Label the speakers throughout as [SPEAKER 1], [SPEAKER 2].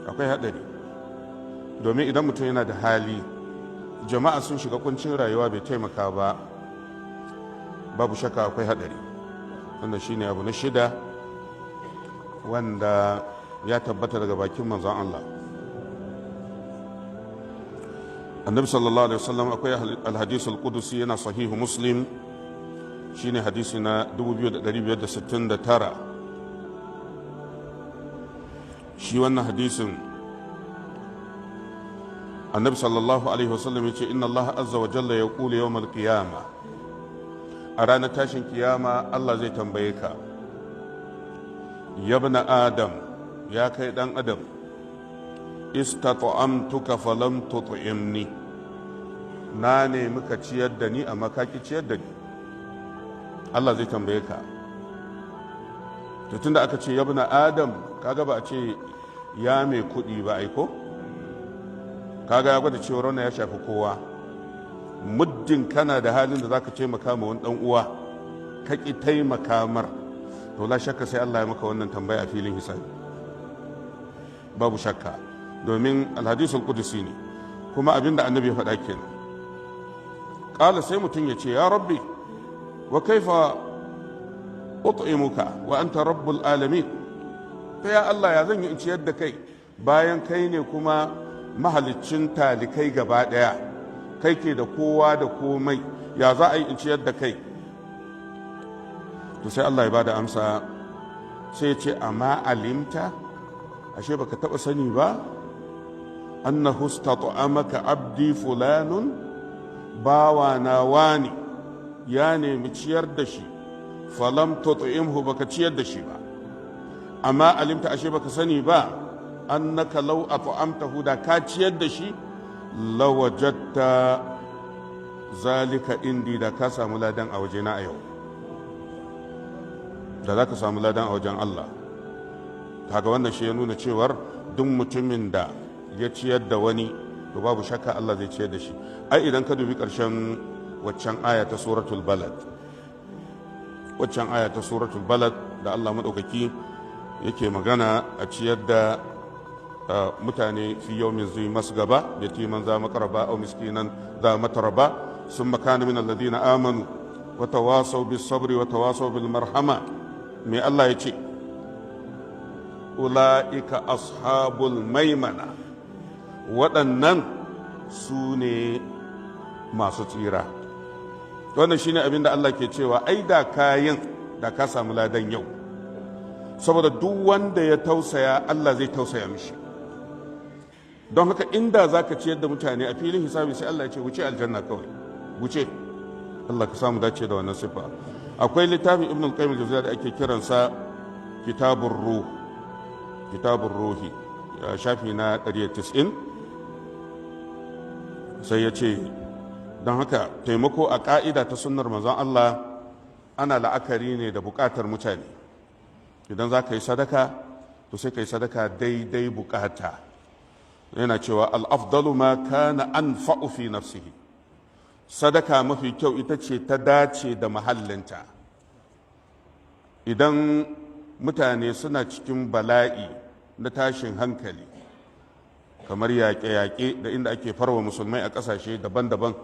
[SPEAKER 1] akwai haɗari, domin idan mutum yana da hali jama'a sun shiga kuncin rayuwa bai taimaka ba, babu shakka akwai haɗari. wanda shine abu na shida wanda ya tabbata daga bakin manzon Allah. annabi sallallahu alaihi wasallam akwai alhadisul qudusi yana sahihu muslim, shine hadisi na 2569. shi wannan hadisin annabi sallallahu alaihi wasallam ya ce inna Allah azza wa jalla ya kula yawmal qiyama, a ranar tashin kiyama Allah zai tambaye ka, yabna adam, ya kai dan adam, istat'amtuka falam tut'imni, na nemi ka ciyar da ni amma ka ki ciyar da ni. Allah zai tambaye ka. to tunda aka ce yabna adam, kaga ba a ce ya mai kuɗi ba aiko, kaga ya gwada cewa wannan ya shafi kowa. muddin kana da halin da zaka taimaka ma wani dan uwa ka ki taimaka mar, to la shakka sai Allah ya maka wannan tambaya a filin hisabi, babu shakka, domin alhadisul qudusi ne kuma abinda annabi ya faɗa kenan. qala, sai mutum ya ce ya rabbi wa kaifa ut'imuka wa anta rabbul alamin, ta ya Allah ya zan yi in ciyar da kai bayan kai ne kuma mahaliccin talikai gaba daya, kai ke da kowa da komai, ya za a yi in ciyar da kai? to sai Allah ya bada amsa, sai ya ce amma alimta, ashe baka taba sani ba, annahu stat'amaka abdi fulanun, bawa na wani ya nemi ciyar da shi, falam tut'imhu, baka ciyar da shi ba. amma alimta, ashe baka sani ba, annaka law at'amtahu, da ka ciyar da shi, lawajatta zalika indi, da ka samu ladan a wajena a yau, da za ka samu ladan a wajen Allah. kaga wannan shi ya nuna cewar duk mutumin da ya ciyar da wani, to babu shakka Allah zai ciyar da shi. ai idan ka dubi ƙarshen waccan aya ta suratul balad, da Allah maɗaukaki yake magana a ciyar da mutane fi yawmin zai masu gaba, yatiman za makaraba au miskinan za mataraba, sun makana min alladina amanu wa tawasaw bis sabri wa tawasaw bil marhama. me Allah ya ce? ula'ika ashabul maimana, waɗannan su ne masu tsira. wannan shine abin da Allah ke cewa, ai da kayan da ka samu ladan yau, saboda duk wanda ya tausaya Allah zai tausaya mishi. don haka inda za ka ciyar da mutane a filin hisabi, sai Allah ya ce wuce aljanna kawai, wuce. Allah ka samu dace da wannan sifa. akwai littafin ibn al-qayyim al-jawziyya da ake kiransa kitabur ruhi, shafi na 190. sai ya ce, don haka taimako a ka'ida ta sunnar manzon Allah ana la'akari ne da bukatar mutane. idan za ka yi sadaka, to sai ka yi sadaka daidai bukata. yana cewa al'afdalu ma kana anfa'u fi nafsihi, sadaka mafi kyau ita ce ta dace da mahallinta. idan mutane suna cikin bala'i na tashin hankali, kamar yaƙe-yaƙe da inda ake farwa musulmai a ƙasashe daban-daban,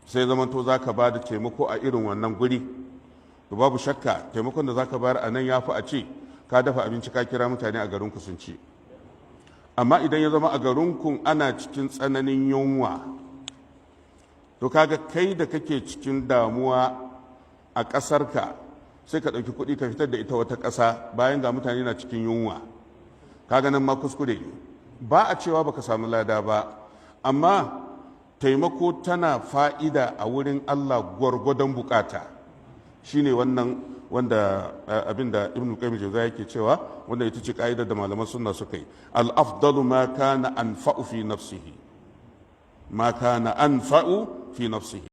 [SPEAKER 1] sai zamanto za ka ba da taimako a irin wannan guri, to babu shakka taimakon da za ka bayar a nan ya fi a ce ka dafa abinci ka kira mutane a garinku sun ci. amma idan ya zama a garinku ana cikin tsananin yunwa, to kaga kai da kake cikin damuwa a ƙasarka, sai ka ɗauki kuɗi ka fitar da ita wata ƙasa bayan ga mutane na cikin yunwa, kaga nan ma kuskure ne. ba a cewa baka samu lada ba, amma taimako tana fa'ida a wurin Allah gwargwadon bukata. shine wannan wanda abinda ibn qayyim jawziya yake cewa, wanda ita ce ka'idar da malaman sunna suka yi, al-afdalu ma kana anfa'u fi nafsihi,